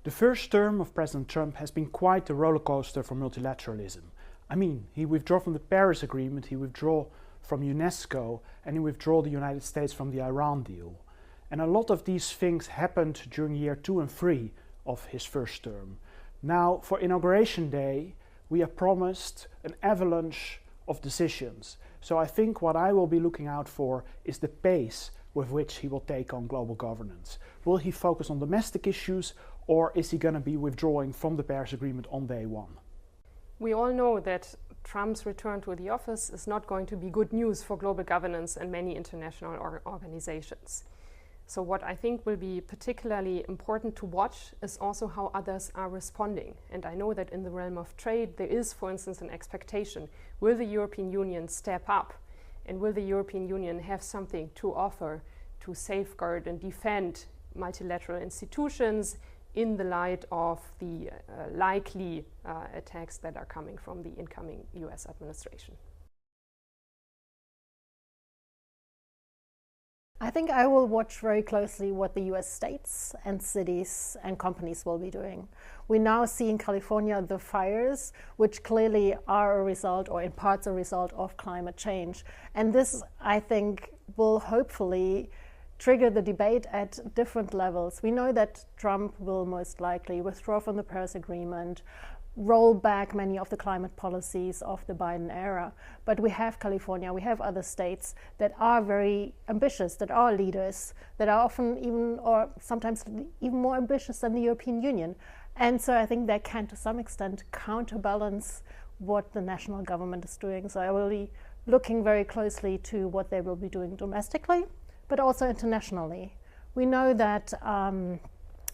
The first term of President Trump has been quite a roller coaster for multilateralism. I mean, he withdrew from the Paris Agreement, he withdrew from UNESCO, and he withdrew the United States from the Iran deal. And a lot of these things happened during year 2 and 3 of his first term. Now, for Inauguration Day, we are promised an avalanche of decisions. So I think what I will be looking out for is the pace with which he will take on global governance. Will he focus on domestic issues, or is he going to be withdrawing from the Paris Agreement on day one? We all know that Trump's return to the office is not going to be good news for global governance and many international organizations. So what I think will be particularly important to watch is also how others are responding. And I know that in the realm of trade, there is, for instance, an expectation. Will the European Union step up? And will the European Union have something to offer to safeguard and defend multilateral institutions in the light of the likely attacks that are coming from the incoming US administration? I think I will watch very closely what the US states and cities and companies will be doing. We now see in California the fires, which clearly are a result, or in parts a result, of climate change. And this, I think, will hopefully trigger the debate at different levels. We know that Trump will most likely withdraw from the Paris Agreement, roll back many of the climate policies of the Biden era. But we have California, we have other states that are very ambitious, that are leaders, that are often even, or sometimes even more ambitious than the European Union. And so I think they can, to some extent, counterbalance what the national government is doing. So I will be looking very closely to what they will be doing domestically, but also internationally. We know that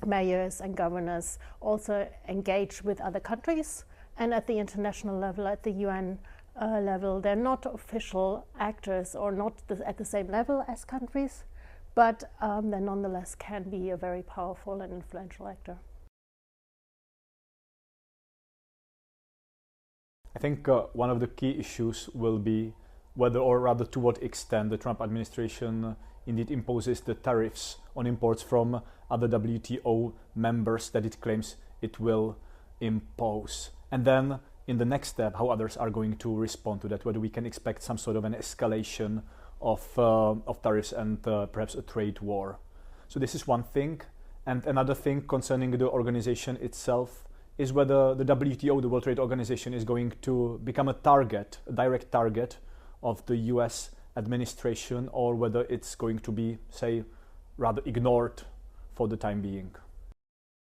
mayors and governors also engage with other countries, and at the international level, at the UN level, they're not official actors or not at the same level as countries, but they nonetheless can be a very powerful and influential actor. I think one of the key issues will be whether, or rather to what extent, the Trump administration indeed imposes the tariffs on imports from other WTO members that it claims it will impose. And then in the next step, how others are going to respond to that, whether we can expect some sort of an escalation of tariffs and perhaps a trade war. So this is one thing. And another thing concerning the organization itself is whether the WTO, the World Trade Organization, is going to become a target, a direct target of the US administration, or whether it's going to be, say, rather ignored for the time being.